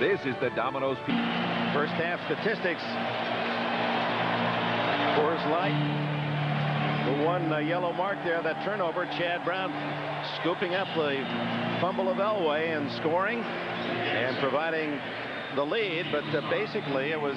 This is the Domino's Pizza. First half statistics. Coors Light. The one yellow mark there, that turnover. Chad Brown scooping up the fumble of Elway and scoring and providing the lead, but basically it was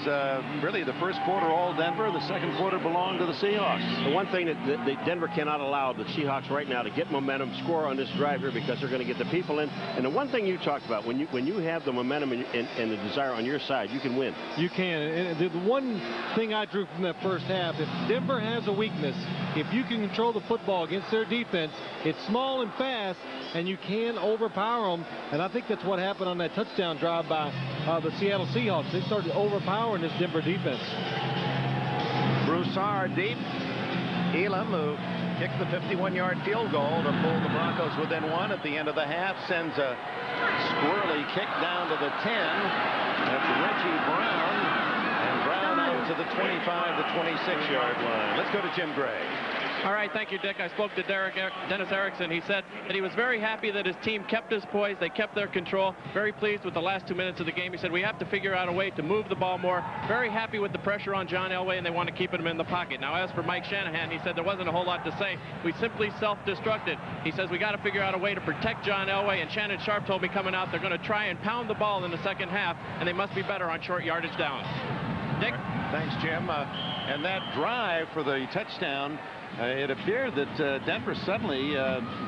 really the first quarter all Denver. The second quarter belonged to the Seahawks. The one thing that Denver cannot allow the Seahawks right now to get momentum, score on this drive here, because they're going to get the people in. And the one thing you talked about, when you have the momentum and the desire on your side, you can win. You can. And the one thing I drew from that first half, if Denver has a weakness, if you can control the football against their defense, it's small and fast, and you can overpower them. And I think that's what happened on that touchdown drive by the Seattle Seahawks. They started overpowering this Denver defense. Broussard deep. Elam, who kicked the 51-yard field goal to pull the Broncos within one at the end of the half, sends a squirrely kick down to the 10. That's Reggie Brown. And Brown out to the 25 to 26-yard line. Let's go to Jim Gray. All right, thank you, Dick. I spoke to Dennis Erickson. He said that he was very happy that his team kept his poise. They kept their control. Very pleased with the last 2 minutes of the game. He said we have to figure out a way to move the ball more. Very happy with the pressure on John Elway, and they want to keep him in the pocket. Now, as for Mike Shanahan, he said there wasn't a whole lot to say. We simply self-destructed. He says we got to figure out a way to protect John Elway, and Shannon Sharp told me coming out they're going to try and pound the ball in the second half, and they must be better on short yardage downs. Dick? Thanks, Jim. And that drive for the touchdown, it appeared that Denver suddenly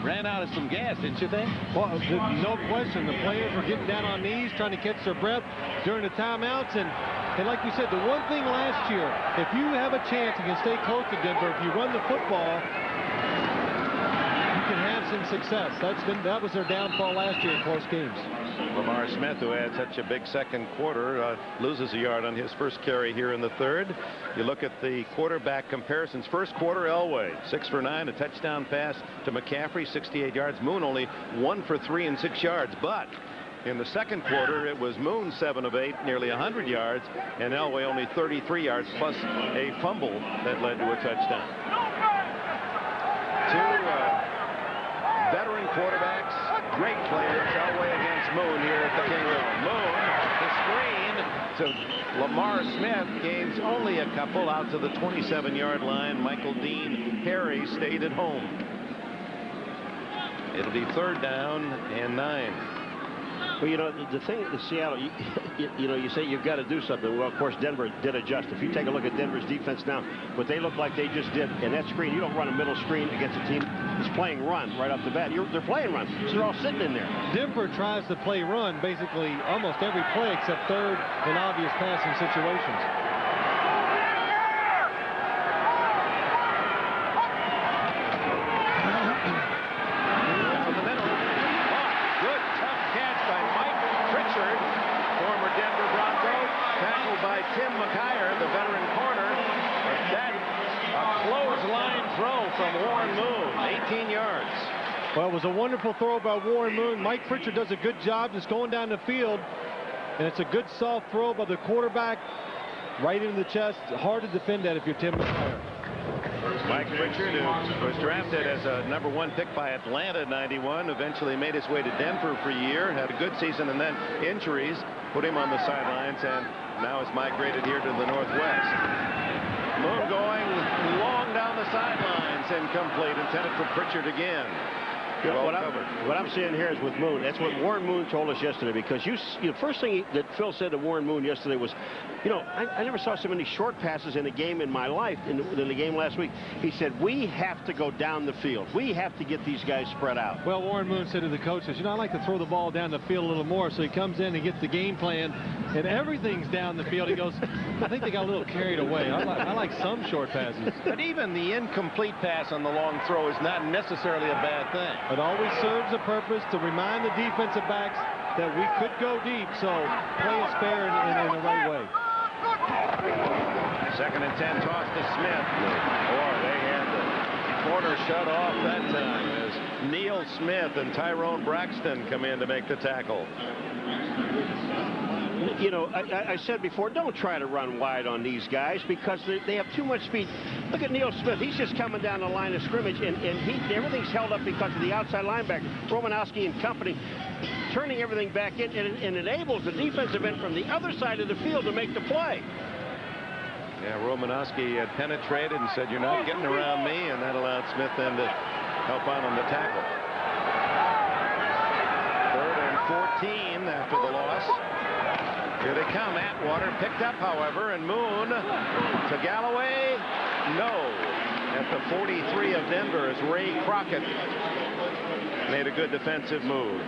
ran out of some gas, didn't you think? Well, no question. The players were getting down on knees, trying to catch their breath during the timeouts. And like we said, the one thing last year, if you have a chance, you can stay close to Denver. If you run the football, you can have some success. That was their downfall last year in close games. Lamar Smith, who had such a big second quarter, loses a yard on his first carry here in the third. You look at the quarterback comparisons. First quarter, Elway 6 for 9, a touchdown pass to McCaffrey, 68 yards. Moon only 1 for 3 and 6 yards. But in the second quarter, it was Moon 7 of 8, nearly 100 yards, and Elway only 33 yards plus a fumble that led to a touchdown. Two veteran quarterbacks, great players. Elway against Moon here at the King Moon, the screen to Lamar Smith, gains only a couple out to the 27-yard line. Michael Dean Harry stayed at home. It'll be 3rd down and 9. Well, you know, the thing in Seattle, you say you've got to do something. Well, of course, Denver did adjust. If you take a look at Denver's defense now, what they look like they just did in that screen, you don't run a middle screen against a team that's playing run right off the bat. They're playing run, so they're all sitting in there. Denver tries to play run basically almost every play except third and obvious passing situations. Tim McIyer, the veteran corner, but that a clothesline throw from Warren Moon, 18 yards. Well, it was a wonderful throw by Warren Moon. Mike Pritchard does a good job just going down the field, and it's a good soft throw by the quarterback right into the chest. Hard to defend that if you're Tim McIyer. Mike Pritchard, who was drafted as a #1 pick by Atlanta in '91, eventually made his way to Denver for a year, had a good season, and then injuries put him on the sidelines, and now has migrated here to the Northwest. Moon going long down the sidelines, incomplete, intended for Pritchard again. What I'm seeing here is with Moon, that's what Warren Moon told us yesterday, because the first thing that Phil said to Warren Moon yesterday was, you know, I never saw so many short passes in a game in my life in the game last week. He said, we have to go down the field. We have to get these guys spread out. Well, Warren Moon said to the coaches, you know, I like to throw the ball down the field a little more. So he comes in and gets the game plan, and everything's down the field. He goes, I think they got a little carried away. I like some short passes. But even the incomplete pass on the long throw is not necessarily a bad thing. It always serves a purpose to remind the defensive backs that we could go deep, so play is fair in the right way. 2nd and 10, toss to Smith. Boy, they had the corner shut off that time as Neil Smith and Tyrone Braxton come in to make the tackle. You know, I said before, don't try to run wide on these guys because they have too much speed. Look at Neil Smith. He's just coming down the line of scrimmage, and everything's held up because of the outside linebacker, Romanowski and company. turning everything back in, and it enables the defensive end from the other side of the field to make the play. Yeah, Romanowski had penetrated and said, "You're not getting around me," and that allowed Smith then to help out on the tackle. 3rd and 14 after the loss. Here they come. Atwater picked up, however, and Moon to Galloway. No. At the 43 of Denver as Ray Crockett made a good defensive move.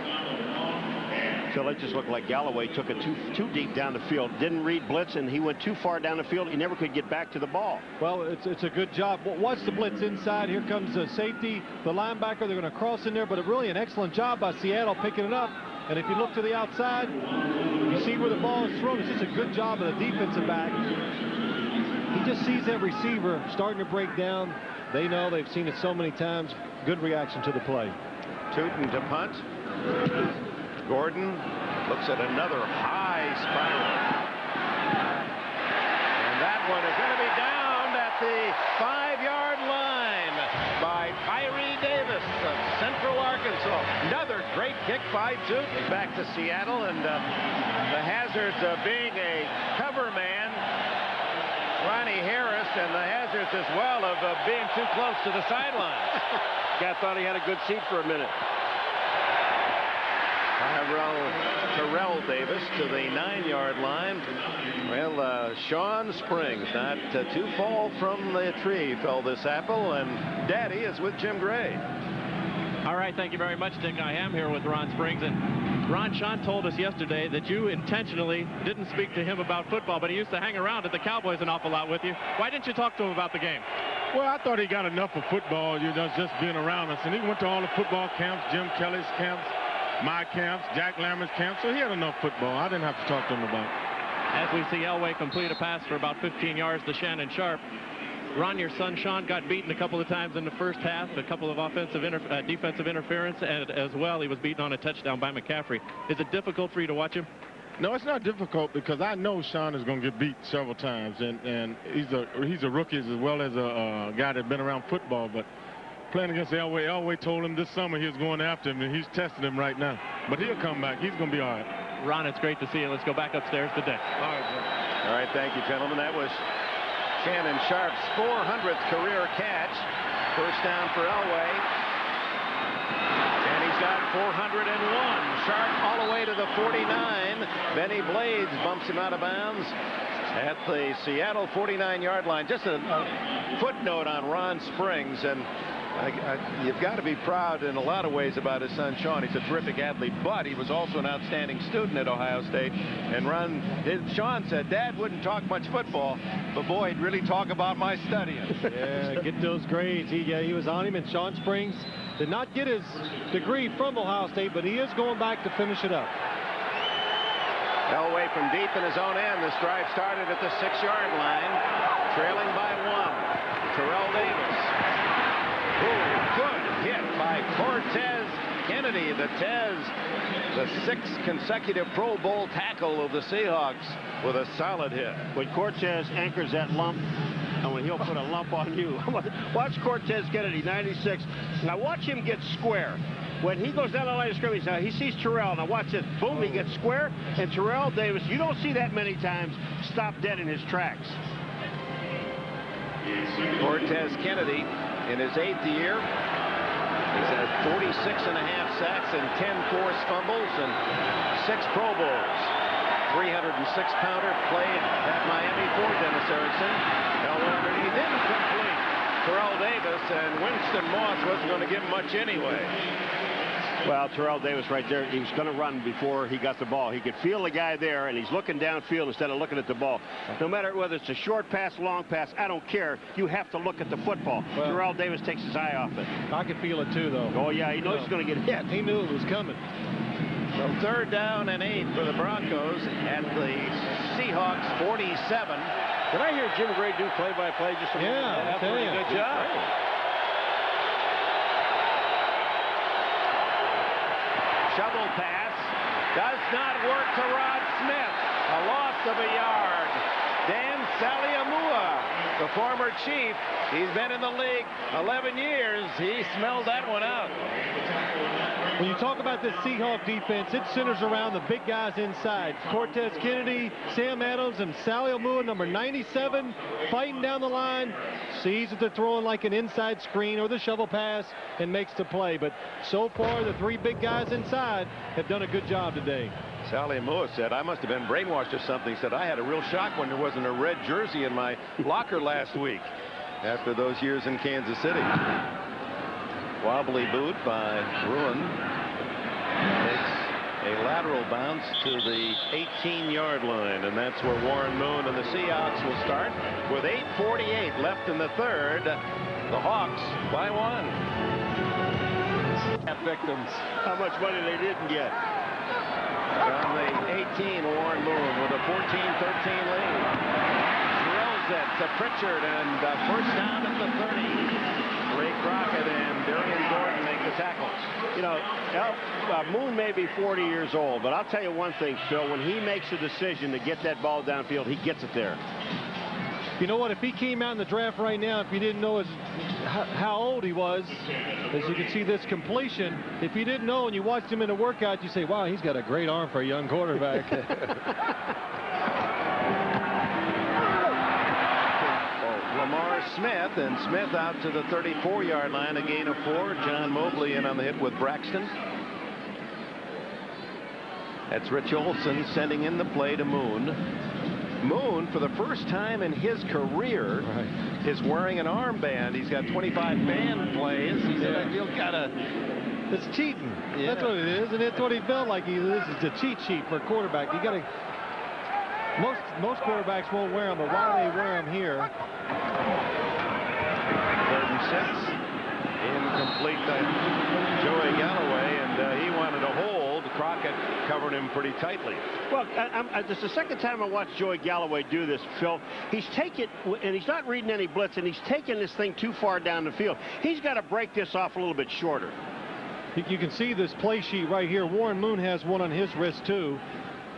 So it just looked like Galloway took it too deep down the field. Didn't read blitz, and he went too far down the field. He never could get back to the ball. Well, it's a good job. Watch the blitz inside. Here comes the safety, the linebacker. They're going to cross in there, but really an excellent job by Seattle picking it up. And if you look to the outside, you see where the ball is thrown. It's just a good job of the defensive back. He just sees that receiver starting to break down. They know, they've seen it so many times. Good reaction to the play. Tootin to punt. Gordon looks at another high spiral. And that one is going to be downed at the 5-yard line by Tyree Davis of Central Arkansas. Another great kick by Tootin. Back to Seattle, and the hazards of being a cover man, Ronnie Harris, and the hazards as well of being too close to the sideline. Guy thought he had a good seat for a minute. Terrell Davis to the 9-yard line. Well, Sean Springs, not too far from the tree, fell this apple, and Daddy is with Jim Gray. All right, thank you very much, Dick. I am here with Ron Springs, and Ron, Sean told us yesterday that you intentionally didn't speak to him about football, but he used to hang around at the Cowboys an awful lot with you. Why didn't you talk to him about the game? Well, I thought he got enough of football, just being around us, and he went to all the football camps, Jim Kelly's camps, my camps, Jack Lammer's camps, so he had enough football. I didn't have to talk to him about it. As we see Elway complete a pass for about 15 yards to Shannon Sharp. Ron, your son Sean got beaten a couple of times in the first half, a couple of defensive interference, and as well he was beaten on a touchdown by McCaffrey. Is it difficult for you to watch him? No, it's not difficult because I know Sean is going to get beat several times, and he's a rookie as well as a guy that's been around football, but playing against Elway told him this summer he was going after him, and he's testing him right now. But he'll come back. He's going to be all right. Ron, it's great to see you. Let's go back upstairs to Dick. All right, Jim. All right, thank you, gentlemen. That was Shannon Sharp's 400th career catch. First down for Elway. And he's got 401. Sharp all the way to the 49. Benny Blades bumps him out of bounds at the Seattle 49-yard line. Just a footnote on Ron Springs, and you've got to be proud in a lot of ways about his son Sean. He's a terrific athlete, but he was also an outstanding student at Ohio State. And Sean said, "Dad wouldn't talk much football, but boy, he'd really talk about my studying." Yeah, get those grades. He was on him, and Sean Springs did not get his degree from Ohio State, but he is going back to finish it up. Elway from deep in his own end. This drive started at the 6-yard line, trailing by 1. Terrell Davis. Ooh, good hit by Cortez Kennedy. The 6th consecutive Pro Bowl tackle of the Seahawks with a solid hit. When Cortez anchors that lump, and when he'll put a lump on you. Watch Cortez Kennedy, 96. Now watch him get square. When he goes down the line of scrimmage, now he sees Terrell. Now watch this. Boom, he gets square. And Terrell Davis, you don't see that many times, stop dead in his tracks. Cortez Kennedy in his 8th year. He's had 46.5 sacks and 10 forced fumbles and 6 Pro Bowls. 306-pounder played at Miami for Dennis Erickson. However, he didn't complete Terrell Davis, and Winston Moss wasn't going to give him much anyway. Well, Terrell Davis right there, he was going to run before he got the ball. He could feel the guy there, and he's looking downfield instead of looking at the ball. No matter whether it's a short pass, long pass, I don't care. You have to look at the football. Well, Terrell Davis takes his eye off it. I could feel it too, though. Oh, yeah, he knows he's going to get hit. He knew it was coming. So 3rd down and 8 for the Broncos at the Seahawks 47. Did I hear Jim Gray do play-by-play just a minute? Yeah, That's pretty good job. Shovel pass does not work to Rod Smith. A loss of a yard. Dan Saliamua the former Chief. He's been in the league 11 years. He smelled that one out. When you talk about this Seahawks defense, it centers around the big guys inside. Cortez Kennedy, Sam Adams, and Sally Omua, number 97, fighting down the line. Sees that they're throwing like an inside screen or the shovel pass and makes the play. But so far, the three big guys inside have done a good job today. Sally Moore said, I must have been brainwashed or something. He said, I had a real shock when there wasn't a red jersey in my locker last week after those years in Kansas City. Wobbly boot by Bruin. Takes a lateral bounce to the 18-yard line, and that's where Warren Moon and the Seahawks will start with 8:48 left in the third. The Hawks by 1. Victims. How much money they didn't get. From the 18, Warren Moon with a 14-13 lead. Drills it to Pritchard, and first down at the 30. Ray Crockett and Darian Gordon make the tackles. You know, Moon may be 40 years old, but I'll tell you one thing, Phil. When he makes a decision to get that ball downfield, he gets it there. You know what? If he came out in the draft right now, if you didn't know how old he was, as you can see this completion, if you didn't know and you watched him in a workout, you say, wow, he's got a great arm for a young quarterback. Lamar Smith, and Smith out to the 34-yard line, a gain of 4. John Mobley in on the hit with Braxton. That's Rich Olson sending in the play to Moon. Moon, for the first time in his career, is wearing an armband. He's got 25 band plays. He said, I feel kind of... It's cheating. Yeah. That's what it is, and that's what he felt like. This is the cheat sheet for a quarterback. You got to... Most quarterbacks won't wear them, but why they wear them here? 3rd and 6. Incomplete to Joey Galloway, and he wanted to hold. Crockett covered him pretty tightly. Well, this is the second time I watched Joey Galloway do this, Phil. He's taken, and he's not reading any blitz, and he's taking this thing too far down the field. He's got to break this off a little bit shorter. You can see this play sheet right here. Warren Moon has one on his wrist, too.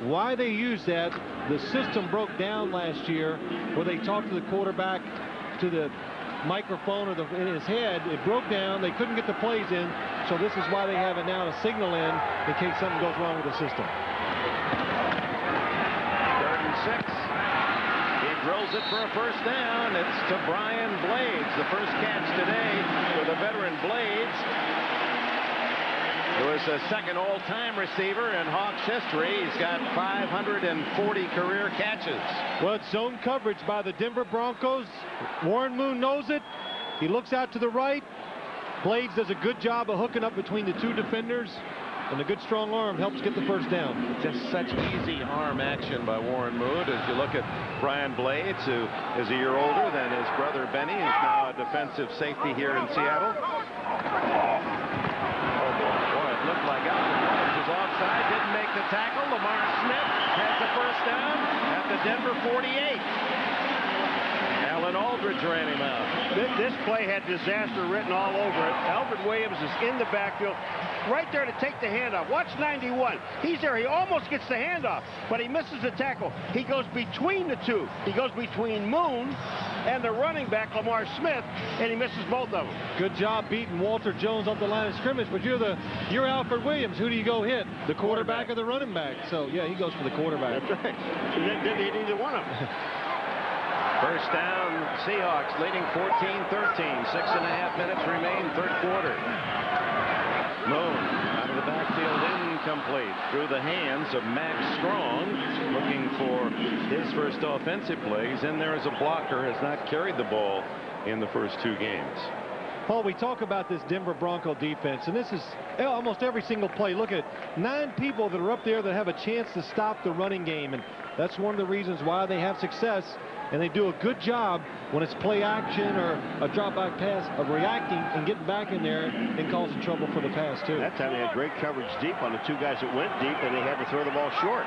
Why they use that, the system broke down last year where they talked to the quarterback to the microphone or in his head. It broke down. They couldn't get the plays in, so this is why they have it now to signal in case something goes wrong with the system. 3rd and 6. He drills it for a first down. It's to Brian Blades, the first catch today for the veteran Blades. He was a second all-time receiver in Hawks history. He's got 540 career catches. Well, it's zone coverage by the Denver Broncos. Warren Moon knows it. He looks out to the right. Blades does a good job of hooking up between the two defenders, and a good strong arm helps get the first down. Just such easy arm action by Warren Moon. As you look at Brian Blades, who is a year older than his brother Benny, who's now a defensive safety here in Seattle. Looked like Alvin Williams was offside, didn't make the tackle. Lamar Smith has the first down at the Denver 48. Alan Aldridge ran him out. This play had disaster written all over it. Alvin Williams is in the backfield, right there to take the handoff. Watch 91. He's there. He almost gets the handoff, but he misses the tackle. He goes between the two. He goes between Moon and the running back, Lamar Smith, and he misses both of them. Good job beating Walter Jones up the line of scrimmage, but you're Alfred Williams. Who do you go hit? The quarterback or the running back? So, yeah, he goes for the quarterback. That's right. He didn't hit either one of them. First down, Seahawks leading 14-13. 6.5 minutes remain, third quarter. Moon out of the backfield, incomplete. Through the hands of Max Strong, looking for his first offensive play. He's in there as a blocker, has not carried the ball in the first 2 games. Paul, we talk about this Denver Bronco defense, and this is almost every single play. Look at 9 people that are up there that have a chance to stop the running game, and that's one of the reasons why they have success. And they do a good job when it's play action or a drop-back pass of reacting and getting back in there and causing trouble for the pass, too. That time they had great coverage deep on the 2 guys that went deep, and they had to throw the ball short.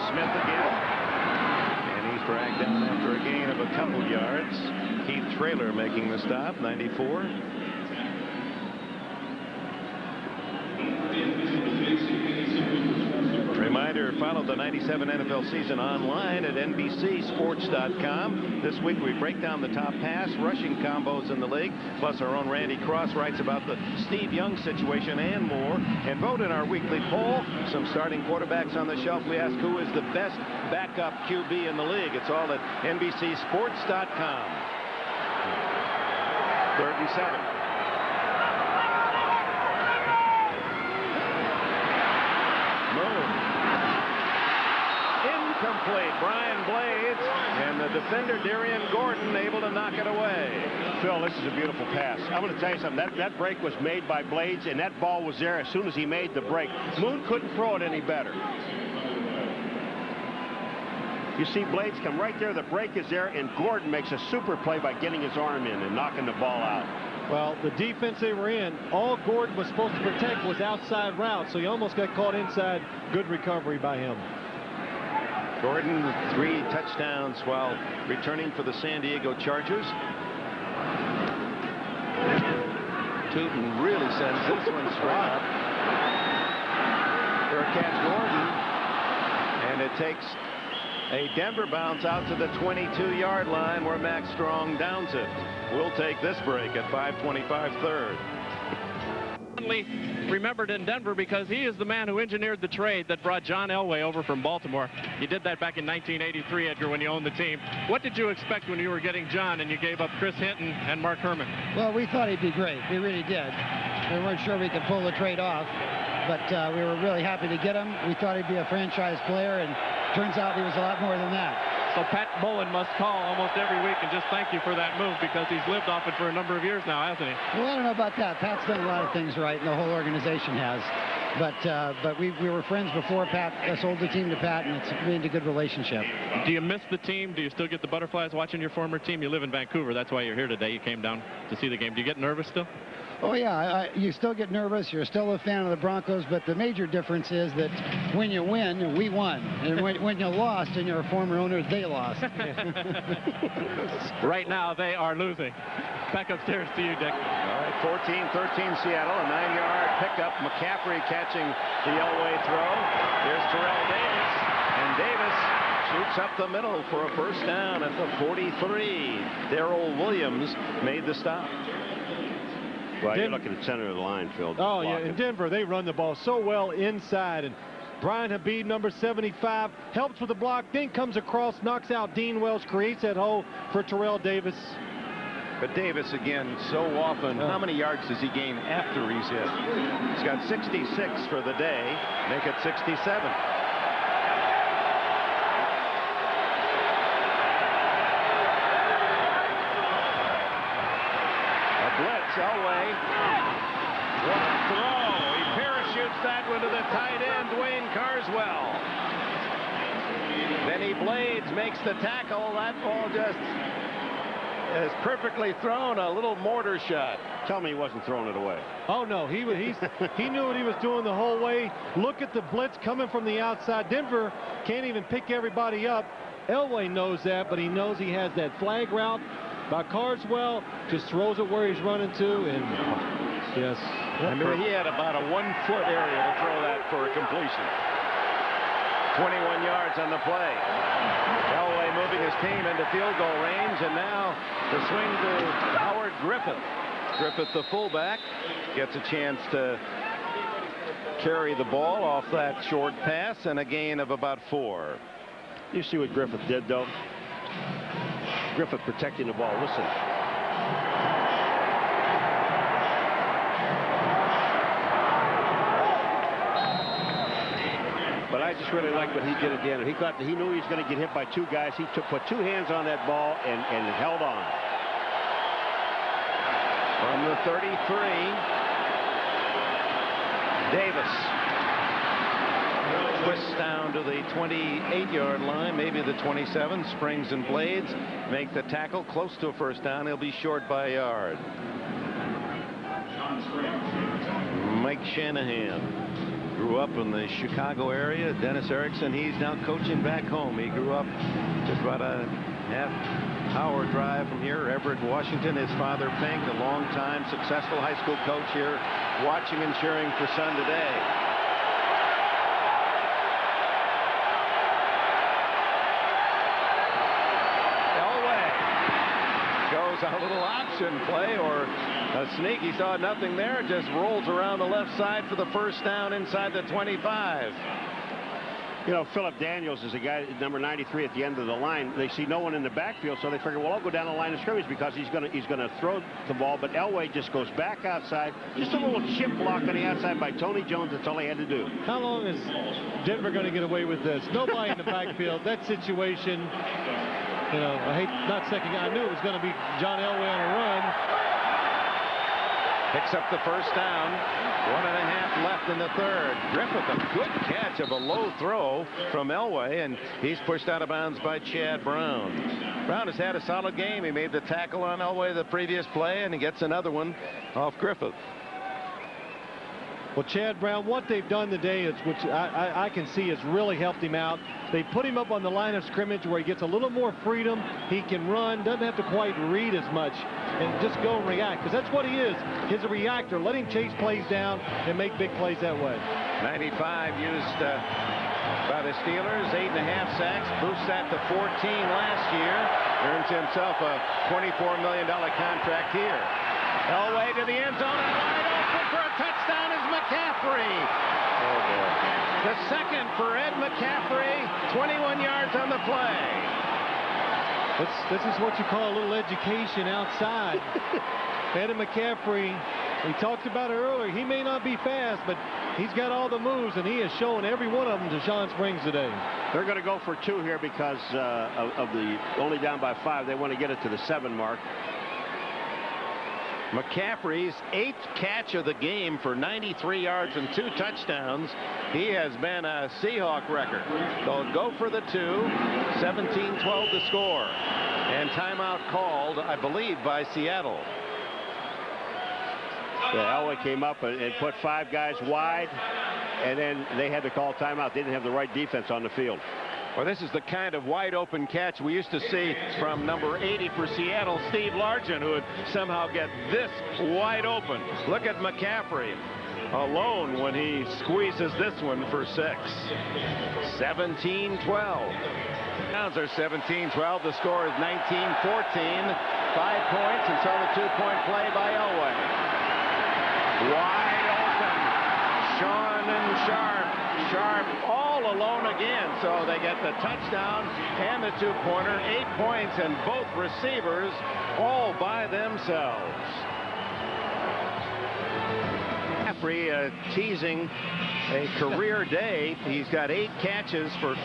Smith again. And he's dragged down after a gain of a couple yards. Keith Traylor making the stop, 94. reminder, follow the 97 NFL season online at NBCSports.com. This week we break down the top pass rushing combos in the league. Plus our own Randy Cross writes about the Steve Young situation and more. And vote in our weekly poll. Some starting quarterbacks on the shelf. We ask who is the best backup QB in the league. It's all at NBCSports.com. 3rd and 7. Incomplete. Brian Blades and the defender Darian Gordon able to knock it away. Phil, this is a beautiful pass. I'm going to tell you something. That break was made by Blades, and that ball was there as soon as he made the break. Moon couldn't throw it any better. You see Blades come right there. The break is there, and Gordon makes a super play by getting his arm in and knocking the ball out. Well, the defense they were in, all Gordon was supposed to protect was outside route, so he almost got caught inside. Good recovery by him. Gordon 3 touchdowns while returning for the San Diego Chargers. Tootin really sends this one straight up. For a catch, Gordon. And it takes a Denver bounce out to the 22-yard line where Max Strong downs it. We'll take this break at 5:25 third. Remembered in Denver because he is the man who engineered the trade that brought John Elway over from Baltimore. He did that back in 1983, Edgar, when you owned the team. What did you expect when you were getting John and you gave up Chris Hinton and Mark Herman? Well, we thought he'd be great. We really did. We weren't sure we could pull the trade off, but we were really happy to get him. We thought he'd be a franchise player, and turns out he was a lot more than that. So Pat Bowlen must call almost every week and just thank you for that move because he's lived off it for a number of years now, hasn't he? Well, I don't know about that. Pat's done a lot of things right, and the whole organization has. But we were friends before Pat sold the team to Pat, and it's been a good relationship. Do you miss the team? Do you still get the butterflies watching your former team? You live in Vancouver. That's why you're here today. You came down to see the game. Do you get nervous still? Oh, yeah. You still get nervous. You're still a fan of the Broncos, but the major difference is that when you win, we won. And when you lost and you're a former owner, they lost. Right now, they are losing. Back upstairs to you, Dick. All right, 14-13 Seattle, a 9-yard pickup. McCaffrey catching the Elway throw. Here's Terrell Davis, and Davis shoots up the middle for a first down at the 43. Darrell Williams made the stop. Well, you're looking at center of the line, Phil. Oh, yeah, in Denver, they run the ball so well inside, and Brian Habib, number 75, helps with the block, then comes across, knocks out Dean Wells, creates that hole for Terrell Davis. But Davis, again, so often, how many yards does he gain after he's hit? He's got 66 for the day, make it 67. Elway, what a throw. He parachutes that one to the tight end, Dwayne Carswell. Benny Blades makes the tackle. That ball just is perfectly thrown, a little mortar shot. Tell me he wasn't throwing it away. Oh, no, he knew what he was doing the whole way. Look at the blitz coming from the outside. Denver can't even pick everybody up. Elway knows that, but he knows he has that flag route by Carswell, just throws it where he's running to, and yes. I mean, he had about a 1-foot area to throw that for a completion. 21 yards on the play. Elway moving his team into field goal range, and now the swing to Howard Griffith. Griffith, the fullback, gets a chance to carry the ball off that short pass, and a gain of about 4. You see what Griffith did, though? Griffith protecting the ball. Listen. But I just really like what he did at the end. He knew he was going to get hit by 2 guys. He put 2 hands on that ball and held on. From the 33, Davis twists down to the 28-yard line, maybe the 27. Springs and Blades make the tackle close to a first down. He'll be short by a yard. Mike Shanahan grew up in the Chicago area. Dennis Erickson, he's now coaching back home. He grew up just about a half-hour drive from here, Everett, Washington. His father, Pink, a long-time successful high school coach here, watching and cheering for son today. option play or a sneak. He saw nothing there. Just rolls around the left side for the first down inside the 25. You know, Philip Daniels is a guy, number 93 at the end of the line. They see no one in the backfield, so they figure, well, I'll go down the line of scrimmage because he's gonna throw the ball. But Elway just goes back outside. Just a little chip block on the outside by Tony Jones. That's all he had to do. How long is Denver going to get away with this? Nobody in the backfield. That situation, you know, I hate not second. I knew it was going to be John Elway on a run. Picks up the first down. 1.5 left in the third. Griffith, a good catch of a low throw from Elway, and he's pushed out of bounds by Chad Brown. Brown has had a solid game. He made the tackle on Elway the previous play, and he gets another one off Griffith. Well, Chad Brown, what they've done today, is, which I can see has really helped him out. They put him up on the line of scrimmage where he gets a little more freedom. He can run, doesn't have to quite read as much, and just go and react, because that's what he is. He's a reactor. Let him chase plays down and make big plays that way. 95 used by the Steelers, 8.5 sacks, boosts that to 14 last year. Earns himself a $24 million contract here. Elway to the end zone and wide open for a touchdown is McCaffrey. Oh boy. The second for Ed McCaffrey, 21 yards on the play. This is what you call a little education outside. Eddie McCaffrey, we talked about it earlier, he may not be fast, but he's got all the moves, and he has shown every one of them to Sean Springs today. They're going to go for 2 here because of the only down by 5. They want to get it to the 7 mark. McCaffrey's 8th catch of the game for 93 yards and 2 touchdowns. He has been a Seahawk record. They'll go for the 2. 17-12 to score. And timeout called, I believe, by Seattle. Yeah, Elway came up and put 5 guys wide, and then they had to call timeout. They didn't have the right defense on the field. Well, this is the kind of wide open catch we used to see from number 80 for Seattle, Steve Largent, who would somehow get this wide open. Look at McCaffrey alone when he squeezes this one for 6. 17-12. Downs are 17-12. The score is 19-14. 5 points until the 2-point play by Elway. Wide open. Sean and Sharp. Sharp all alone again, so they get the touchdown and the 2-pointer. 8 points, and both receivers all by themselves. McCaffrey teasing a career day. He's got 8 catches for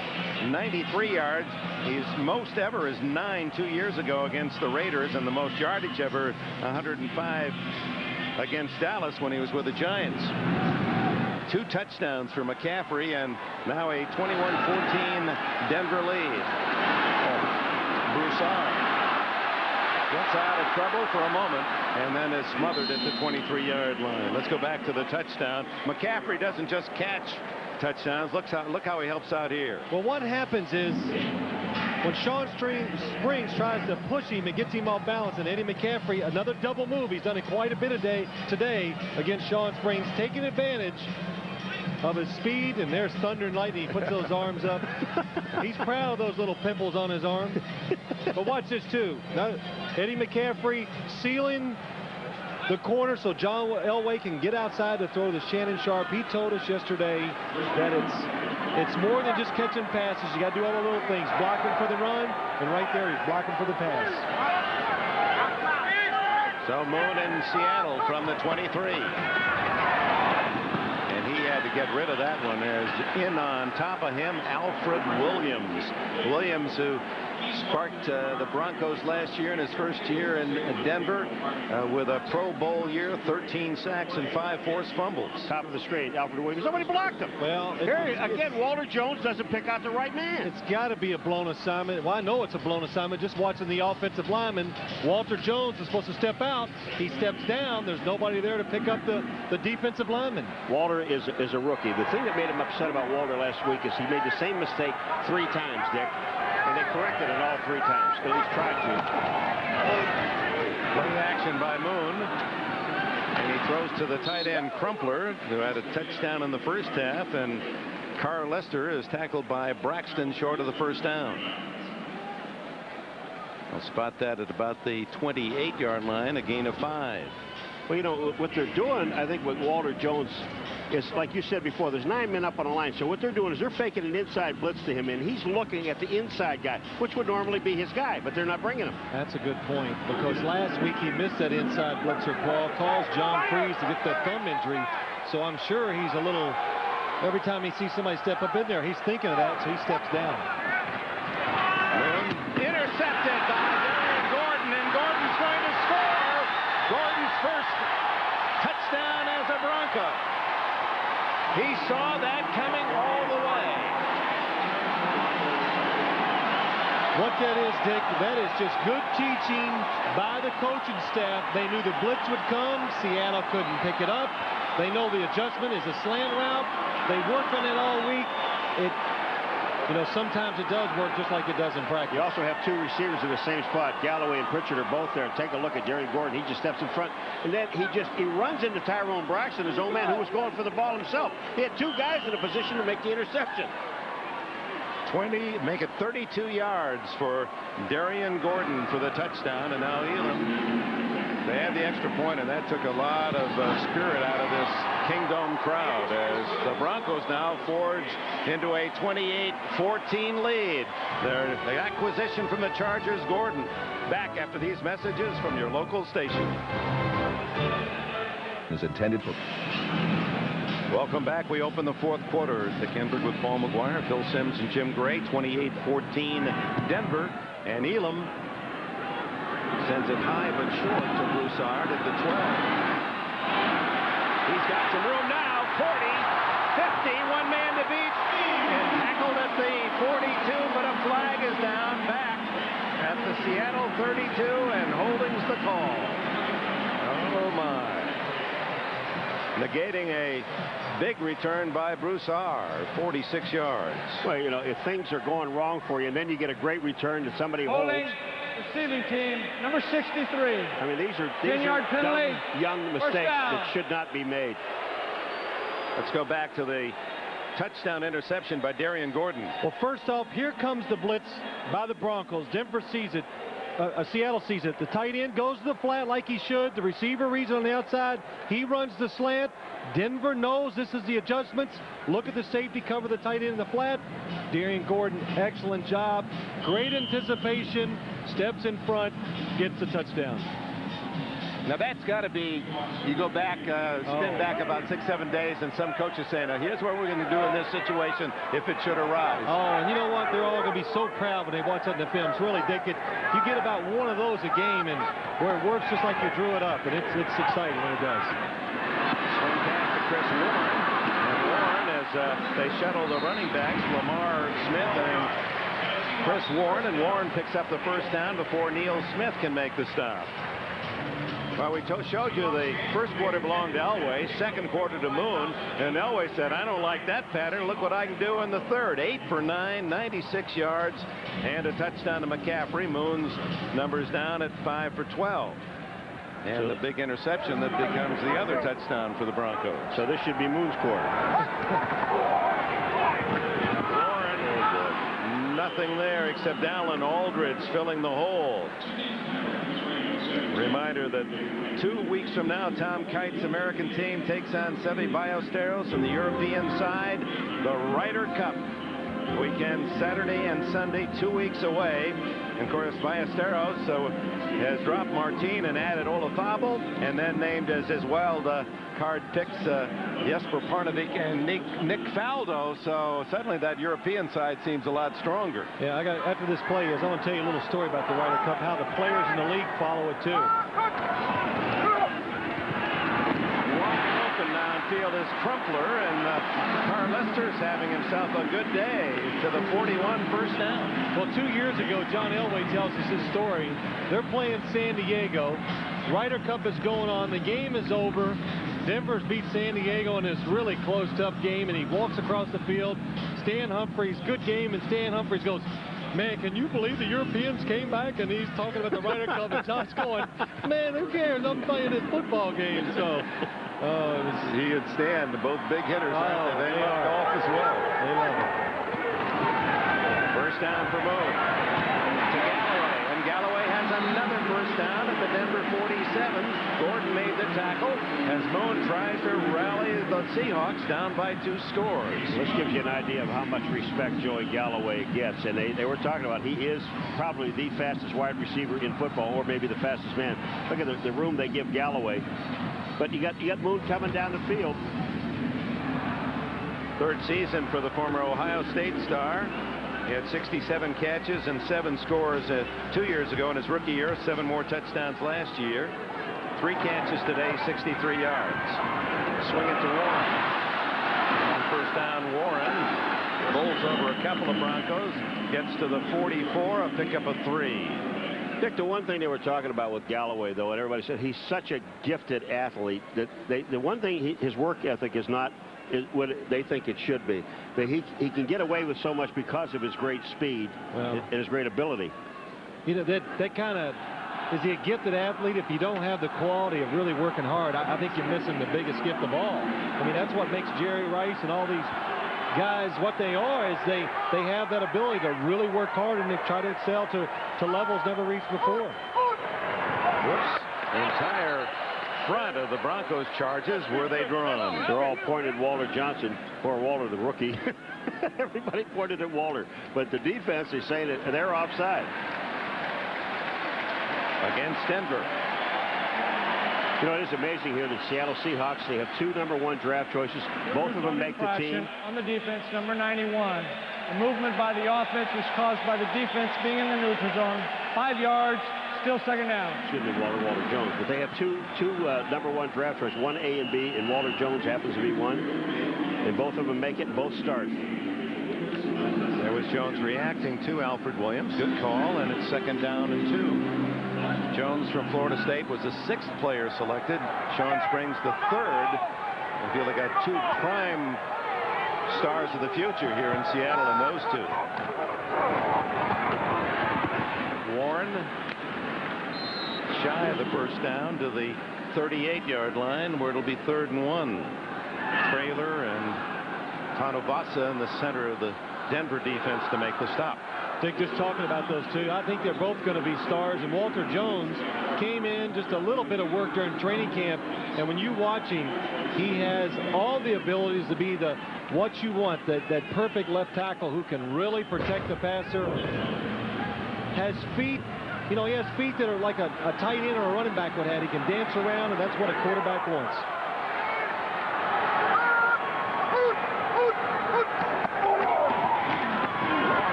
93 yards. His most ever is 9 2 years ago against the Raiders, and the most yardage ever 105 against Dallas when he was with the Giants. 2 touchdowns for McCaffrey, and now a 21-14 Denver lead. Broussard gets out of trouble for a moment and then is smothered at the 23-yard line. Let's go back to the touchdown. McCaffrey doesn't just catch touchdowns. Look how he helps out here. Well, what happens is when Sean Springs tries to push him and gets him off balance, and Eddie McCaffrey, another double move. He's done it quite a bit today against Sean Springs, taking advantage of his speed, and there's thunder and lightning. He puts those arms up. He's proud of those little pimples on his arm. But watch this too. Now, Eddie McCaffrey sealing the corner so John Elway can get outside to throw to Shannon Sharp. He told us yesterday that it's more than just catching passes. You got to do all the little things. Blocking for the run, and right there he's blocking for the pass. So Moon in Seattle from the 23. He had to get rid of that one. There's in on top of him Alfred Williams. Williams, who sparked the Broncos last year in his first year in Denver with a Pro Bowl year, 13 sacks and 5 forced fumbles. Top of the straight, Alfred Williams. Somebody blocked him. Well, here again, Walter Jones doesn't pick out the right man. It's got to be a blown assignment. Well, I know it's a blown assignment just watching the offensive lineman. Walter Jones is supposed to step out. He steps down. There's nobody there to pick up the defensive lineman. Walter is a rookie. The thing that made him upset about Walter last week is he made the same mistake 3 times, Dick. And they corrected it all 3 times. At least tried to. Play action by Moon. And he throws to the tight end Crumpler, who had a touchdown in the first half. And Carl Lester is tackled by Braxton short of the first down. I'll spot that at about the 28-yard line, a gain of 5. Well, you know, what they're doing, I think, with Walter Jones is, like you said before, there's 9 men up on the line. So what they're doing is they're faking an inside blitz to him, and he's looking at the inside guy, which would normally be his guy, but they're not bringing him. That's a good point, because last week he missed that inside blitzer call, caused John Freeze to get that thumb injury. So I'm sure he's a little, every time he sees somebody step up in there, he's thinking of that, so he steps down. Intercepted by Darian Gordon, and Gordon's going to score. Gordon's first touchdown as a Bronco. He saw that coming all the way. What that is, Dick, that is just good teaching by the coaching staff. They knew the blitz would come. Seattle couldn't pick it up. They know the adjustment is a slant route. They worked on it all week. You know, sometimes it does work just like it does in practice. You also have 2 receivers in the same spot. Galloway and Pritchard are both there. Take a look at Darian Gordon. He just steps in front, and then he runs into Tyrone Braxton, his own man, who was going for the ball himself. He had 2 guys in a position to make the interception. 20, make it 32 yards for Darian Gordon for the touchdown, and now Elam. They had the extra point, and that took a lot of spirit out of this Kingdome crowd as the Broncos now forge into a 28-14 lead. The acquisition from the Chargers, Gordon. Back after these messages from your local station. Is intended for. Welcome back. We open the 4th quarter. The Kenford with Paul McGuire, Phil Simms, and Jim Gray. 28-14 Denver, and Elam sends it high but short to Broussard at the 12. He's got some room now. 40, 50, one man to beat, and tackled at the 42, but a flag is down back at the Seattle 32, and Holding's the call. Oh my. Negating a big return by Broussard, 46 yards. Well, you know, if things are going wrong for you, and then you get a great return that somebody holds. Receiving team, number 63. I mean, these are 10-yard penalty. Dumb, young mistakes that should not be made. Let's go back to the touchdown interception by Darian Gordon. Well, first off, here comes the blitz by the Broncos. Denver sees it. Seattle sees it. The tight end goes to the flat like he should. The receiver reads it on the outside. He runs the slant. Denver knows this is the adjustments. Look at the safety cover the tight end in the flat. Darian Gordon, excellent job. Great anticipation. Steps in front. Gets the touchdown. Now that's got to be, you go back, spin back about 6-7 days, and some coaches saying, now here's what we're going to do in this situation if it should arise. Oh, and you know what? They're all going to be so proud when they watch that in the films. Really, Dick, you get about one of those a game, and where it works just like you drew it up, and it's exciting when it does. Swing pass to Chris Warren. And Warren, as they shuttle the running backs, Lamar Smith and Chris Warren, and Warren picks up the first down before Neil Smith can make the stop. Well, we showed you the first quarter belonged to Elway, second quarter to Moon, and Elway said, I don't like that pattern. Look what I can do in the third. 8 for 9, 96 yards, and a touchdown to McCaffrey. Moon's numbers down at 5 for 12. And the big interception that becomes the other touchdown for the Broncos. So this should be Moon's quarter. Warren, nothing there except Alan Aldridge filling the hole. Reminder that 2 weeks from now, Tom Kite's American team takes on Seve Ballesteros from the European side. The Ryder Cup weekend, Saturday and Sunday, 2 weeks away. And of course, Ballesteros has dropped Martin and added Olafable, and then named as his wild card picks Jesper Parnevik and Nick Faldo. So suddenly that European side seems a lot stronger. Yeah, after this play, I want to tell you a little story about the Ryder Cup, how the players in the league follow it too. Wide open downfield is Crumpler, and Carl Lester's having himself a good day to the 41 first down. Well, 2 years ago, John Elway tells us his story. They're playing San Diego. Ryder Cup is going on. The game is over. Denver's beat San Diego in this really close, tough game, and he walks across the field. Stan Humphries, good game, and Stan Humphries goes, man, can you believe the Europeans came back? And he's talking about the Ryder Cup, and John's going, man, who cares? I'm playing this football game. So, he and Stan, both big hitters. They love golf as well. They love it. First down for Moon to Galloway, and Galloway another first down at the Denver 47. Gordon made the tackle as Moon tries to rally the Seahawks down by 2 scores. This gives you an idea of how much respect Joey Galloway gets. And they were talking about he is probably the fastest wide receiver in football, or maybe the fastest man. Look at the room they give Galloway. But you got Moon coming down the field. Third season for the former Ohio State star. He had 67 catches and 7 scores 2 years ago in his rookie year. 7 more touchdowns last year. 3 catches today, 63 yards. Swing it to Warren. On first down, Warren bowls over a couple of Broncos. Gets to the 44, a pickup of 3. Dick, the one thing they were talking about with Galloway, though, and everybody said he's such a gifted athlete, that the one thing his work ethic is not what they think it should be. That he can get away with so much because of his great speed and his great ability. You know, that kind of, is he a gifted athlete? If you don't have the quality of really working hard, I think you're missing the biggest gift of all. I mean, that's what makes Jerry Rice and all these guys what they are, is they have that ability to really work hard and they try to excel to levels never reached before. Whoops. The entire front of the Broncos charges were they drawn. They're all pointed Walter Johnson, or Walter the rookie. Everybody pointed at Walter. But the defense is saying that they're offside. Against Denver. You know, it is amazing here that Seattle Seahawks, they have 2 #1 draft choices. Both of them make the team. On the defense, number 91. The movement by the offense was caused by the defense being in the neutral zone. 5 yards, still second down. Excuse me, Walter Jones. But they have two #1 draft choices, one A and B, and Walter Jones happens to be one. And both of them make it, both start. There was Jones reacting to Alfred Williams. Good call, and it's second down and 2. Jones from Florida State was the 6th player selected. Sean Springs the 3rd. I feel they got 2 prime stars of the future here in Seattle in those 2. Warren shy of the first down to the 38-yard line, where it'll be 3rd and 1. Traylor and Tanuvasa in the center of the Denver defense to make the stop. Dick, just talking about those 2, I think they're both going to be stars. And Walter Jones came in just a little bit of work during training camp, and when you watch him, he has all the abilities to be the what you want, that perfect left tackle who can really protect the passer. Has feet, you know, he has feet that are like a tight end or a running back would have. He can dance around, and that's what a quarterback wants.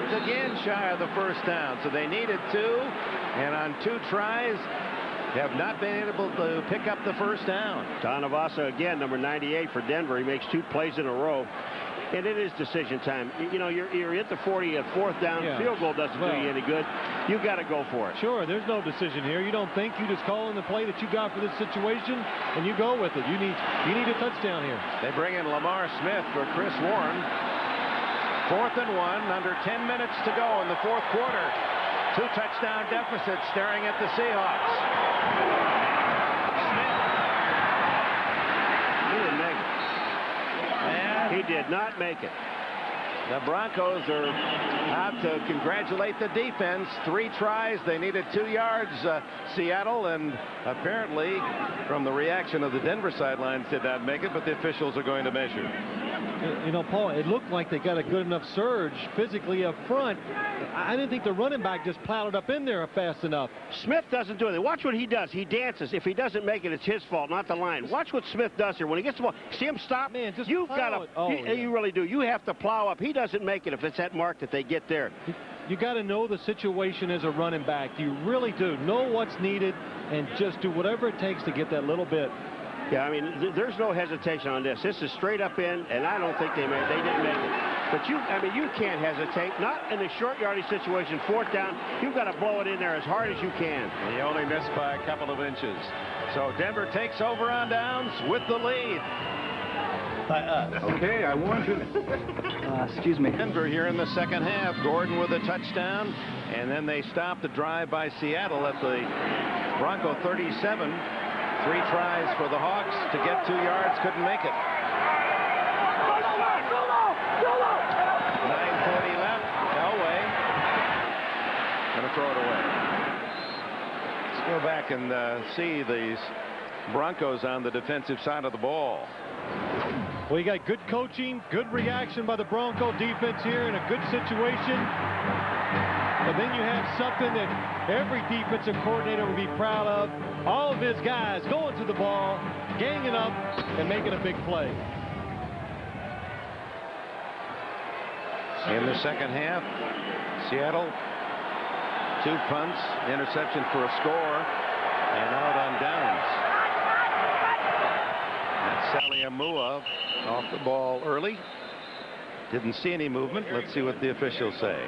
Again shy of the first down, so they needed 2, and on 2 tries have not been able to pick up the first down. Tanuvasa again, number 98 for Denver. He makes 2 plays in a row, and it is decision time. You know, you're at the 40 at 4th down. Field goal doesn't do you any good. You got to go for it. Sure, there's no decision here. You don't think, you just call in the play that you got for this situation, and you go with it. You need a touchdown here. They bring in Lamar Smith for Chris Warren. 4th and 1, under 10 minutes to go in the 4th quarter. 2 touchdown deficits staring at the Seahawks. Smith. He did not make it. The Broncos are out to congratulate the defense. 3 tries. They needed 2 yards, Seattle, and apparently, from the reaction of the Denver sidelines, did not make it, but the officials are going to measure. You know, Paul, it looked like they got a good enough surge physically up front. I didn't think the running back just plowed it up in there fast enough. Smith doesn't do anything. Watch what he does. He dances. If he doesn't make it, it's his fault, not the line. Watch what Smith does here. When he gets the ball, see him stop? Man, just you've got to. You really do. You have to plow up. He doesn't make it if it's that mark that they get there. You got to know the situation as a running back. You really do. Know what's needed and just do whatever it takes to get that little bit. Yeah, I mean, there's no hesitation on this. This is straight up in, and I don't think they didn't make it. But you can't hesitate. Not in the short yardage situation, 4th down. You've got to blow it in there as hard as you can. He only missed by a couple of inches. So Denver takes over on downs with the lead. Okay, I warned you. Excuse me. Denver here in the second half. Gordon with a touchdown, and then they stopped the drive by Seattle at the Bronco 37. 3 tries for the Hawks to get 2 yards, couldn't make it. 9:40 left. Elway going to can see these Broncos on the defensive side of the ball. Well, you got good coaching, good reaction by the Bronco defense here in a good situation. But then you have something that every defensive coordinator would be proud of. All of his guys going to the ball, ganging up, and making a big play. In the second half, Seattle, 2 punts, interception for a score, and out on downs. That's Sally Amua off the ball early. Didn't see any movement. Let's see what the officials say.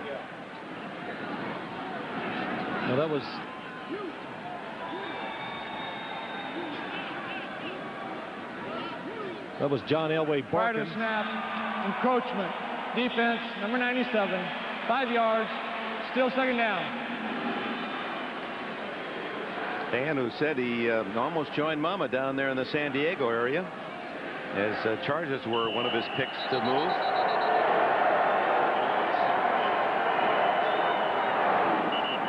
Well, that was John Elway Prior barking. to snap, encroachment, defense, number 97, 5 yards, still second down. Dan, who said he almost joined Mama down there in the San Diego area, as Chargers were one of his picks to move.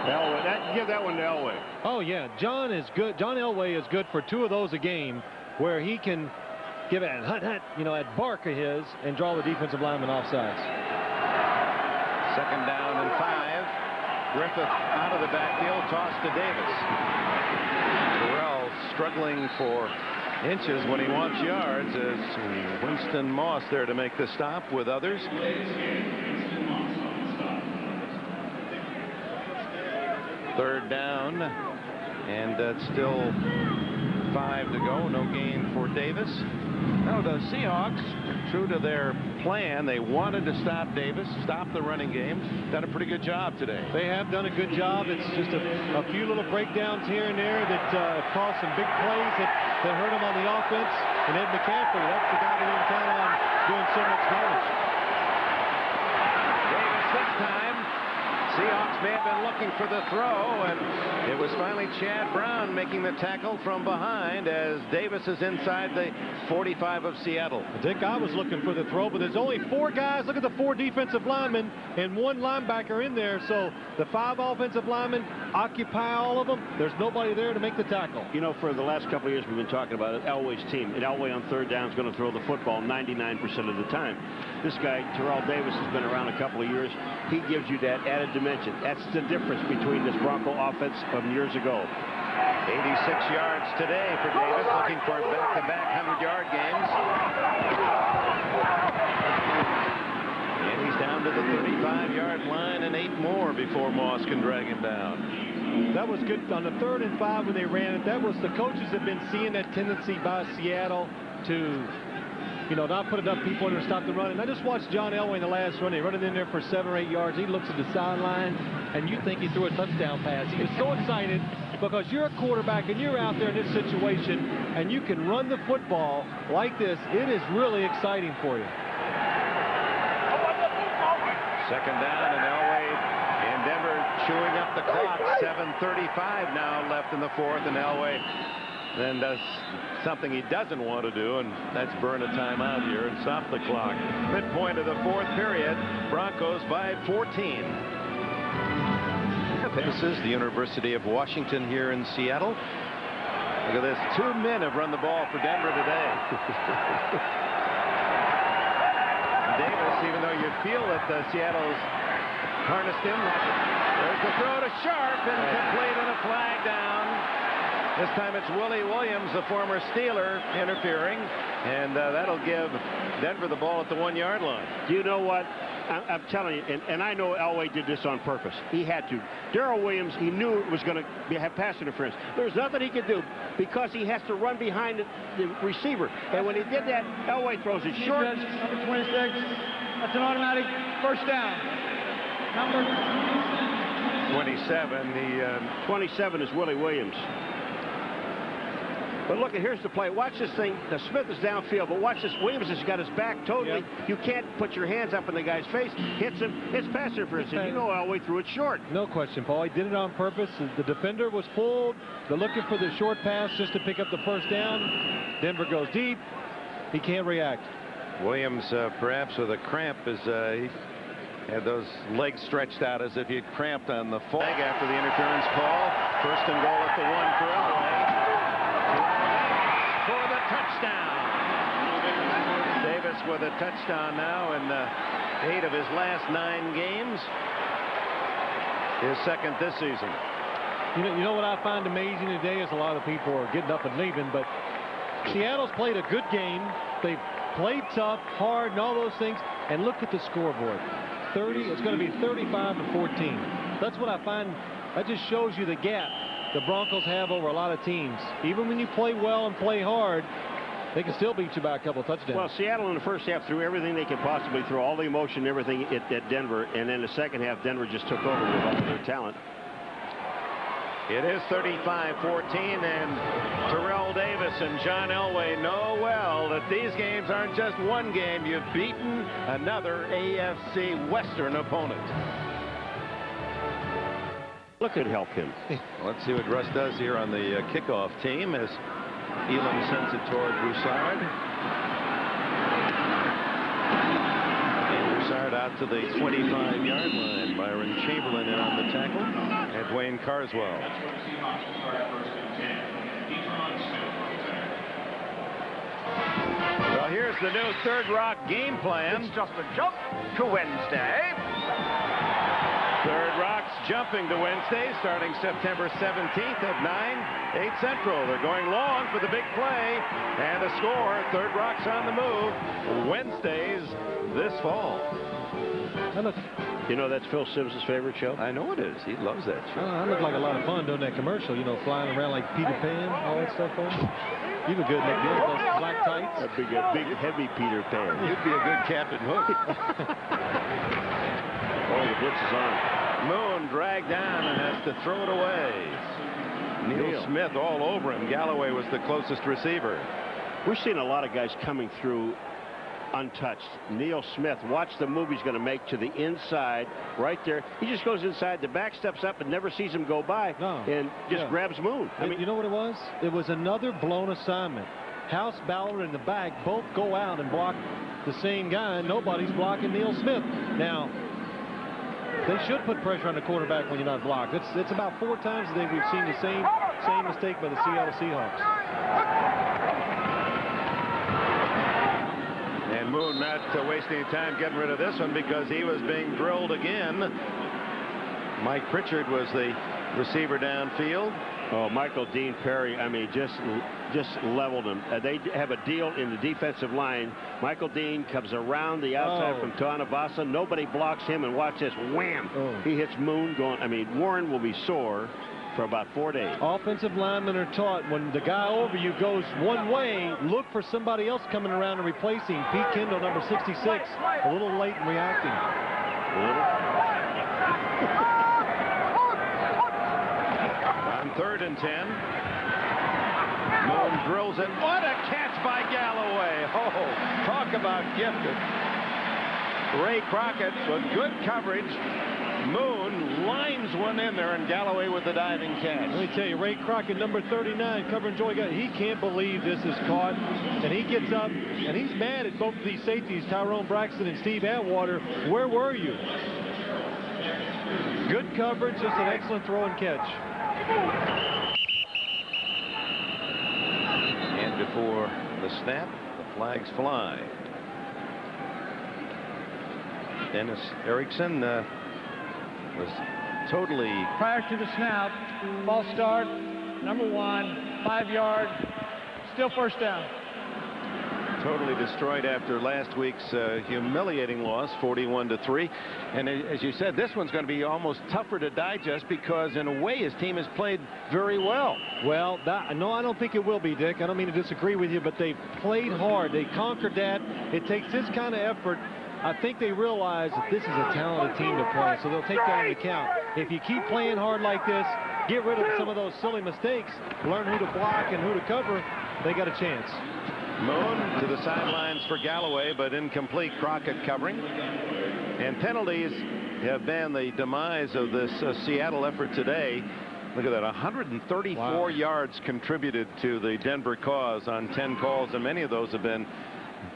Elway, give that one to Elway. Oh yeah, John is good. John Elway is good for 2 of those a game, where he can give it a hut, you know, that bark of his, and draw the defensive lineman off sides. Second down and 5. Griffith out of the backfield, toss to Davis. Terrell struggling for inches when he wants yards, as Winston Moss there to make the stop with others. Third down, and still 5 to go. No gain for Davis. Now the Seahawks, true to their plan, they wanted to stop Davis, stop the running game. Done a pretty good job today. They have done a good job. It's just a few little breakdowns here and there that have caused some big plays that hurt him on the offense. And Ed McCaffrey, that's the guy that didn't count on doing so much damage. Davis this time. Seahawks may have been looking for the throw, and it was finally Chad Brown making the tackle from behind as Davis is inside the 45 of Seattle. Dick, I was looking for the throw, but there's only 4 guys. Look at the 4 defensive linemen and 1 linebacker in there. So the 5 offensive linemen occupy all of them. There's nobody there to make the tackle. You know, for the last couple of years we've been talking about it, Elway's team. And Elway on third down is going to throw the football 99% of the time. This guy, Terrell Davis, has been around a couple of years. He gives you that added dimension. That's the difference between this Bronco offense from years ago. 86 yards today for Davis, looking for back-to-back 100-yard games. And he's down to the 35-yard line, and 8 more before Moss can drag him down. That was good on the 3rd and 5 when they ran it. That was the coaches have been seeing that tendency by Seattle to, you know, not put enough people in to stop the run. And I just watched John Elway in the last run. He running in there for 7 or 8 yards. He looks at the sideline, and you think he threw a touchdown pass. He was so excited because you're a quarterback and you're out there in this situation, and you can run the football like this. It is really exciting for you. Second down, and Elway and Denver chewing up the clock. 7:35 now left in the 4th, and Elway then does something he doesn't want to do, and that's burn a timeout here and stop the clock. Midpoint of the 4th period, Broncos by 14. This is the University of Washington here in Seattle. Look at this. 2 men have run the ball for Denver today. Davis, even though you feel that Seattle's harnessed him, there's the throw to Sharp, and complete and a flag down. This time it's Willie Williams, the former Steeler, interfering, and that'll give Denver the ball at the 1-yard line. Do you know what? I'm telling you, and I know Elway did this on purpose. He had to. Darrell Williams, he knew it was going to have pass interference. There's nothing he could do because he has to run behind the receiver. And when he did that, Elway throws it short. Number 26, that's an automatic first down. Number 27. The 27 is Willie Williams. But look, here's the play. Watch this thing. The Smith is downfield, but watch this. Williams has got his back totally. Yep. You can't put your hands up in the guy's face. Hits him. It's pass interference. And you know Elway threw it short. No question, Paul. He did it on purpose. The defender was pulled. They're looking for the short pass just to pick up the first down. Denver goes deep. He can't react. Williams, perhaps with a cramp, as he Had those legs stretched out as if he'd cramped on the flag after the interference call. First and goal at the 1 for Elway. For the touchdown. Davis with a touchdown now in 8 of his last 9 games. His second this season. You know what I find amazing today is a lot of people are getting up and leaving, but Seattle's played a good game. They've played tough, hard, and all those things. And look at the scoreboard. 30. It's going to be 35-14. That's what I find. That just shows you the gap the Broncos have over a lot of teams. Even when you play well and play hard, they can still beat you by a couple of touchdowns. Well, Seattle in the first half threw everything they could possibly throw, all the emotion and everything at Denver. And then the second half, Denver just took over with all of their talent. It is 35-14, and Terrell Davis and John Elway know well that these games aren't just one game. You've beaten another AFC Western opponent. Look, could help him. Let's see what Russ does here on the kickoff team as Elam sends it toward Broussard. And Broussard out to the 25-yard line. Byron Chamberlain in on the tackle. And Dwayne Carswell. Well, here's the new Third Rock game plan. It's just a jump to Wednesday. Third Rock's jumping to Wednesday, starting September 17th at 9, 8 Central. They're going long for the big play. And a score. Third Rock's on the move. Wednesdays this fall. You know that's Phil Sims' favorite show? I know it is. He loves that show. I look like a lot of fun doing that commercial, you know, flying around like Peter Pan, all that stuff on. You look good, Nick. You look those black tights. A big, heavy Peter Pan. You'd be a good Captain Hook. Oh, the blitz is on. Moon dragged down and has to throw it away. Neil Smith all over him. Galloway was the closest receiver. We're seeing a lot of guys coming through untouched. Neil Smith, watch the move he's going to make to the inside right there. He just goes inside. The back steps up and never sees him go by and just grabs Moon. I mean, you know what it was? It was another blown assignment. House, Ballard in the back both go out and block the same guy. Nobody's blocking Neil Smith. Now, they should put pressure on the quarterback when you're not blocked. It's about 4 times today we've seen the same mistake by the Seattle Seahawks. And Moon not wasting time getting rid of this one because he was being drilled again. Mike Pritchard was the receiver downfield. Oh, Michael Dean Perry, I mean, just leveled him. They have a deal in the defensive line. Michael Dean comes around the outside from Tuanabasa. Nobody blocks him, and watch this. Wham! He hits Moon going. I mean, Warren will be sore for about 4 days. Offensive linemen are taught when the guy over you goes one way, look for somebody else coming around and replacing. Pete Kendall, number 66, a little late in reacting. On 3rd and 10. Moon drills it. What a catch by Galloway. Oh, talk about gifted. Ray Crockett with good coverage. Moon lines one in there, and Galloway with the diving catch. Let me tell you, Ray Crockett, number 39, covering Joey. He can't believe this is caught. And he gets up, and he's mad at both of these safeties, Tyrone Braxton and Steve Atwater. Where were you? Good coverage, just an excellent throw and catch. And before the snap, the flags fly. Dennis Erickson was totally... Prior to the snap, false start, number 1, 5 yard, still first down. Totally destroyed after last week's humiliating loss, 41-3. And as you said, this one's going to be almost tougher to digest because, in a way, his team has played very well. Well, no, I don't think it will be, Dick. I don't mean to disagree with you, but they played hard. They conquered that. It takes this kind of effort. I think they realize that this is a talented team to play, so they'll take that into account. If you keep playing hard like this, get rid of some of those silly mistakes, learn who to block and who to cover, they got a chance. Moon to the sidelines for Galloway, but incomplete. Crockett covering. And penalties have been the demise of this Seattle effort today. Look at that, 134 yards contributed to the Denver cause on 10 calls, and many of those have been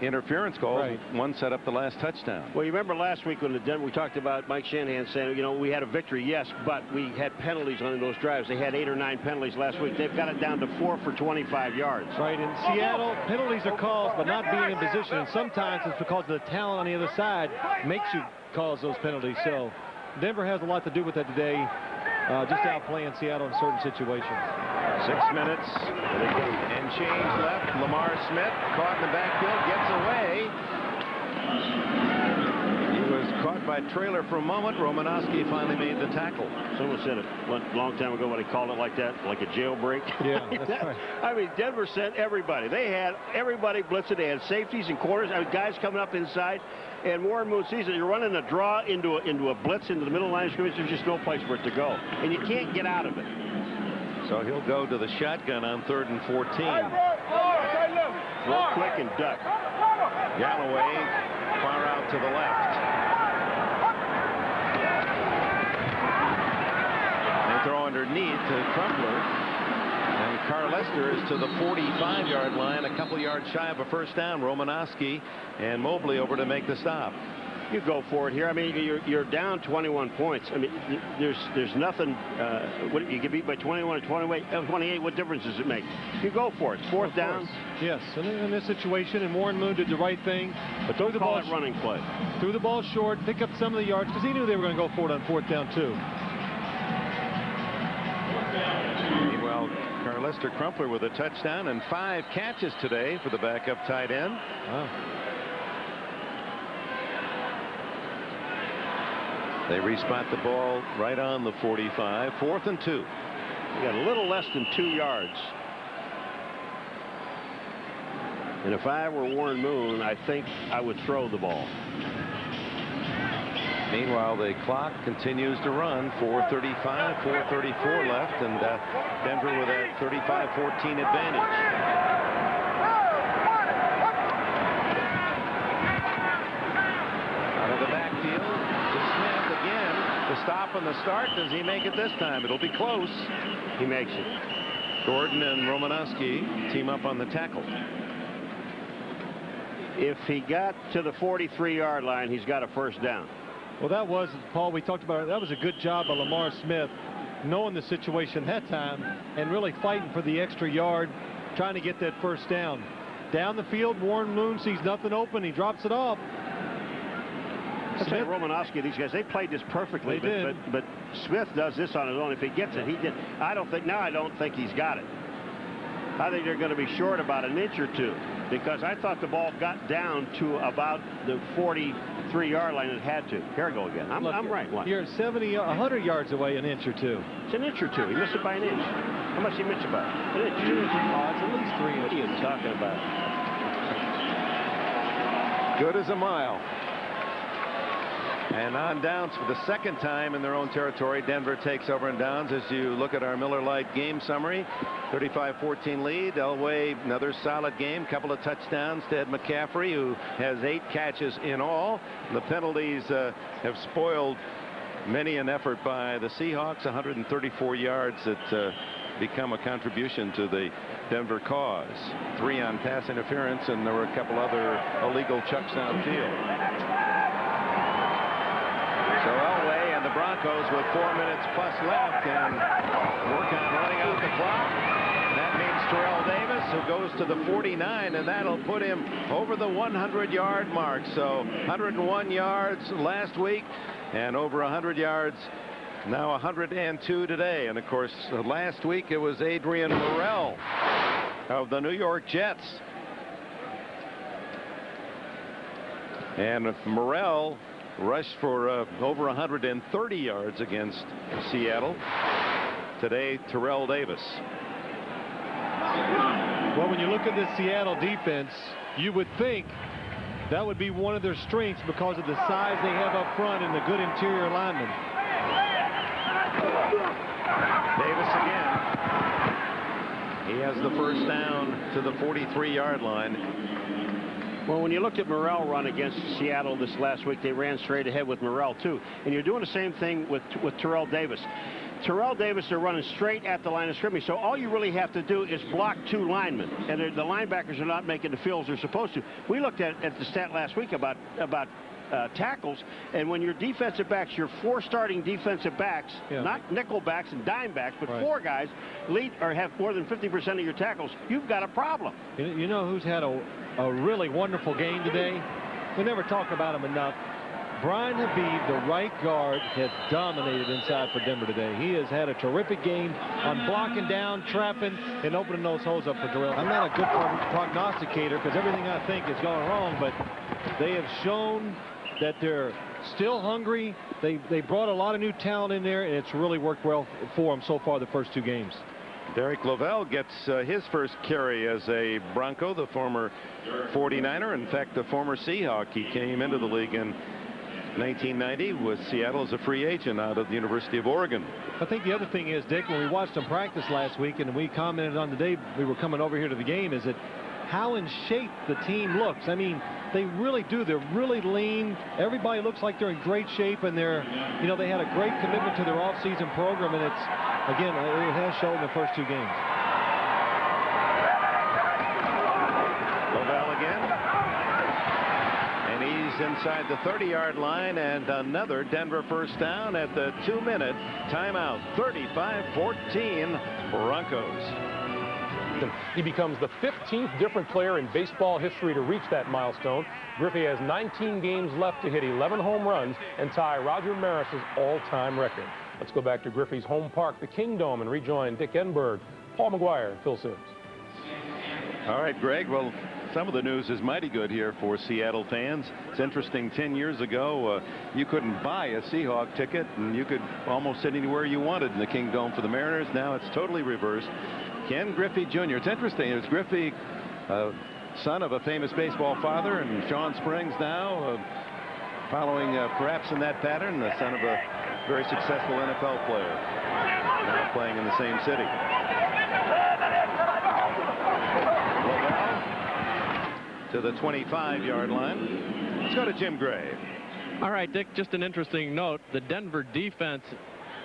interference calls. Right. One set up the last touchdown. Well, you remember last week when we talked about Mike Shanahan saying, you know, we had a victory, yes, but we had penalties on those drives. They had 8 or 9 penalties last week. They've got it down to 4 for 25 yards. Right. In Seattle, penalties are called, but not being in position. And sometimes it's because of the talent on the other side makes you cause those penalties. So Denver has a lot to do with that today. Just outplaying Seattle in certain situations. 6 minutes and change left. Lamar Smith caught in the backfield, gets away. He was caught by trailer for a moment. Romanowski finally made the tackle. Someone said it a long time ago when he called it like that, like a jailbreak. Yeah, that's right. I mean, Denver sent everybody. They had everybody blitzing. They had safeties and corners. I mean, guys coming up inside. And Warren Moon sees it. You're running a draw into a blitz into the middle line of scrimmage. There's just no place for it to go. And you can't get out of it. So he'll go to the shotgun on 3rd and 14. Real quick and duck. Galloway far out to the left. They throw underneath to Crumpler. And Carlester is to the 45-yard line, a couple yards shy of a first down. Romanowski and Mobley over to make the stop. You go for it here. I mean, you're down 21 points. I mean, there's nothing. What, you get beat by 21 or 28. What difference does it make? You go for it. Fourth down. Yes, and in this situation, and Warren Moon did the right thing. But don't call it running play. Threw the ball short, pick up some of the yards because he knew they were going to go for it on 4th down too. Meanwhile, Carlester Crumpler with a touchdown and 5 catches today for the backup tight end. Wow. They respot the ball right on the 45. 4th and 2. You got a little less than 2 yards. And if I were Warren Moon, I think I would throw the ball. Meanwhile, the clock continues to run. 4:35, 4:34 left, and Denver with a 35-14 advantage. Out of the backfield to Smith again. The stop and the start. Does he make it this time? It'll be close. He makes it. Gordon and Romanowski team up on the tackle. If he got to the 43-yard line, he's got a first down. Well, that was, Paul, we talked about it. That was a good job by Lamar Smith, knowing the situation that time and really fighting for the extra yard, trying to get that first down. Down the field, Warren Moon sees nothing open. He drops it off. Smith, Romanowski, these guys, they played this perfectly. But Smith does this on his own. If he gets it, he did. I don't think he's got it. I think they're going to be short about an inch or two because I thought the ball got down to about the 43-yard line. It had to. Here I go again. I'm right. What? You're 100 yards away, an inch or two. It's an inch or two. He missed it by an inch. How much did he miss it by? An inch. 2 inches. Oh, it's at least 3 inches. What are you talking about? Good as a mile. And on downs for the second time in their own territory, Denver takes over in downs. As you look at our Miller Lite game summary, 35-14 lead. Elway, another solid game, couple of touchdowns to Ed McCaffrey, who has 8 catches in all. The penalties have spoiled many an effort by the Seahawks. 134 yards that become a contribution to the Denver cause. 3 on pass interference, and there were a couple other illegal chucks downfield. So Elway and the Broncos with 4 minutes plus left and work on running out the clock. And that means Terrell Davis, who goes to the 49, and that'll put him over the 100-yard mark. So 101 yards last week and over 100 yards now, 102 today. And of course, last week it was Adrian Morrell of the New York Jets. And Morrell rushed for over 130 yards against Seattle. Today, Terrell Davis. Well, when you look at this Seattle defense, you would think that would be one of their strengths because of the size they have up front and the good interior linemen. Davis again. He has the first down to the 43-yard line. Well, when you looked at Morrell run against Seattle this last week, they ran straight ahead with Morrell, too. And you're doing the same thing with Terrell Davis. Terrell Davis, they're running straight at the line of scrimmage. So all you really have to do is block 2 linemen. And the linebackers are not making the fields they're supposed to. We looked at the stat last week about tackles, and when your defensive backs, your 4 starting defensive backs, not nickel backs and dime backs, but 4 guys lead or have more than 50% of your tackles, you've got a problem. You know who's had a really wonderful game today? We never talk about him enough. Brian Habib, the right guard, has dominated inside for Denver today. He has had a terrific game on blocking down, trapping, and opening those holes up for Terrell. I'm not a good prognosticator because everything I think is going wrong, but they have shown that they're still hungry. They brought a lot of new talent in there, and it's really worked well for them so far the first 2 games. Derek Lovell gets his first carry as a Bronco, the former 49er. In fact, the former Seahawk. He came into the league in 1990 with Seattle as a free agent out of the University of Oregon. I think the other thing is, Dick, when we watched them practice last week and we commented on the day we were coming over here to the game, is that how in shape the team looks. I mean, they really do. They're really lean. Everybody looks like they're in great shape, and they had a great commitment to their off-season program, and it's, again, it has shown in the first 2 games. Lovell again. And he's inside the 30-yard line, and another Denver first down at the 2-minute timeout. 35-14 Broncos. He becomes the 15th different player in baseball history to reach that milestone. Griffey has 19 games left to hit 11 home runs and tie Roger Maris's all-time record. Let's go back to Griffey's home park, the Kingdome, and rejoin Dick Enberg, Paul McGuire, and Phil Simms. All right, Greg. Well, some of the news is mighty good here for Seattle fans. It's interesting, 10 years ago, you couldn't buy a Seahawk ticket, and you could almost sit anywhere you wanted in the Kingdome for the Mariners. Now it's totally reversed. Ken Griffey Jr. It's interesting. It's Griffey, son of a famous baseball father, and Sean Springs now following perhaps in that pattern, the son of a very successful NFL player, now playing in the same city. Lovell to the 25-yard line. Let's go to Jim Gray. All right, Dick, just an interesting note. The Denver defense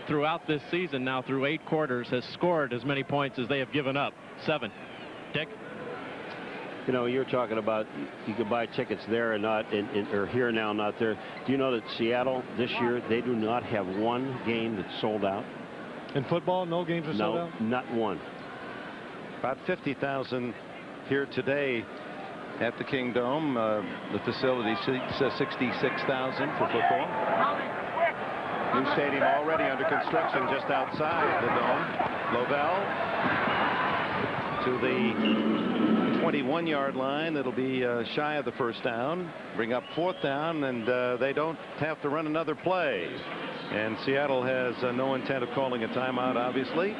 throughout this season, now through 8 quarters, has scored as many points as they have given up. 7. Dick? You know, you're talking about you could buy tickets there and not or here now, not there. Do you know that Seattle this year, they do not have 1 game that's sold out? In football, no games are sold out? No, not 1. About 50,000 here today at the Kingdome. The facility says 66,000 for football. New stadium already under construction just outside the dome. Lovell to the 21-yard line. It'll be shy of the first down. Bring up 4th down, and they don't have to run another play. And Seattle has no intent of calling a timeout, obviously.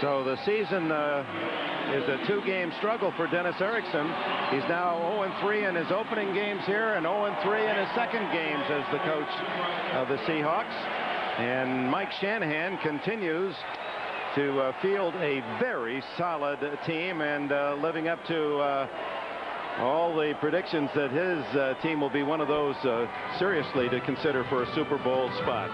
So the season is a 2-game struggle for Dennis Erickson. He's now 0-3 in his opening games here and 0-3 in his second games as the coach of the Seahawks. And Mike Shanahan continues to field a very solid team and living up to all the predictions that his team will be one of those seriously to consider for a Super Bowl spot.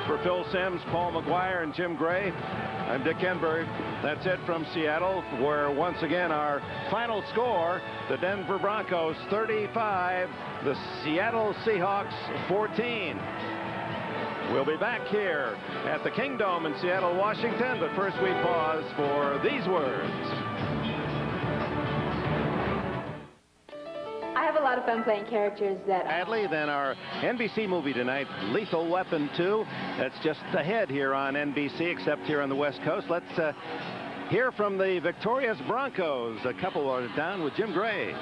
For Phil Simms, Paul McGuire, and Jim Gray, I'm Dick Enberg. That's it from Seattle, where once again our final score, the Denver Broncos 35, the Seattle Seahawks 14. We'll be back here at the Kingdome in Seattle, Washington, but first we pause for these words. I have a lot of fun playing characters that... Sadly, then our NBC movie tonight, Lethal Weapon 2. That's just ahead here on NBC, except here on the West Coast. Let's hear from the victorious Broncos. A couple are down with Jim Gray.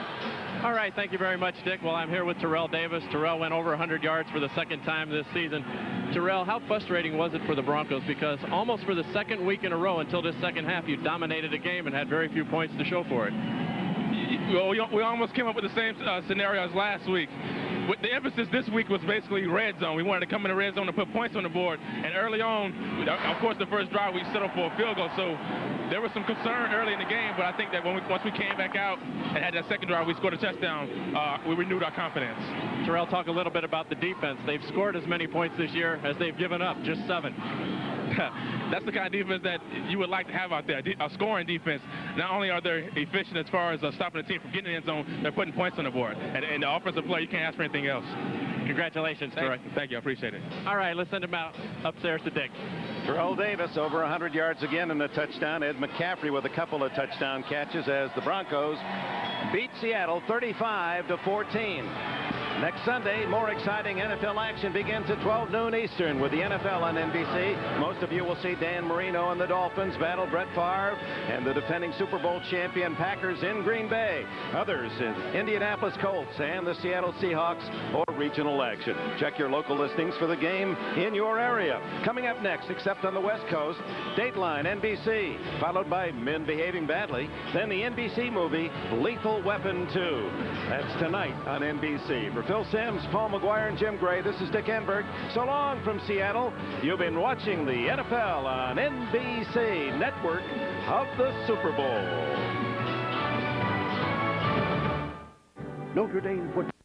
All right, thank you very much, Dick. Well, I'm here with Terrell Davis. Terrell went over 100 yards for the 2nd time this season. Terrell, how frustrating was it for the Broncos? Because almost for the 2nd week in a row until this second half, you dominated a game and had very few points to show for it. Well, we almost came up with the same scenario as last week. The emphasis this week was basically red zone. We wanted to come in the red zone and put points on the board. And early on, of course, the first drive, we settled for a field goal. So there was some concern early in the game, but I think that once we came back out and had that second drive, we scored a touchdown, we renewed our confidence. Terrell, talk a little bit about the defense. They've scored as many points this year as they've given up, just 7. That's the kind of defense that you would like to have out there, a scoring defense. Not only are they efficient as far as stopping the team from getting in the end zone, they're putting points on the board. And the offensive play, you can't ask for anything else. Congratulations, Troy. Thank you. I appreciate it. All right, let's send him out upstairs to Dick. Terrell Davis over 100 yards again in the touchdown. Ed McCaffrey with a couple of touchdown catches as the Broncos beat Seattle 35-14. Next Sunday, more exciting NFL action begins at 12 noon Eastern with the NFL on NBC. Most of you will see Dan Marino and the Dolphins battle Brett Favre and the defending Super Bowl champion Packers in Green Bay. Others in Indianapolis Colts and the Seattle Seahawks or regional action. Check your local listings for the game in your area. Coming up next, except on the West Coast, Dateline NBC, followed by Men Behaving Badly, then the NBC movie Lethal Weapon 2. That's tonight on NBC. For Phil Simms, Paul McGuire, and Jim Gray, this is Dick Enberg. So long from Seattle. You've been watching the NFL on NBC, network of the Super Bowl. Notre Dame football.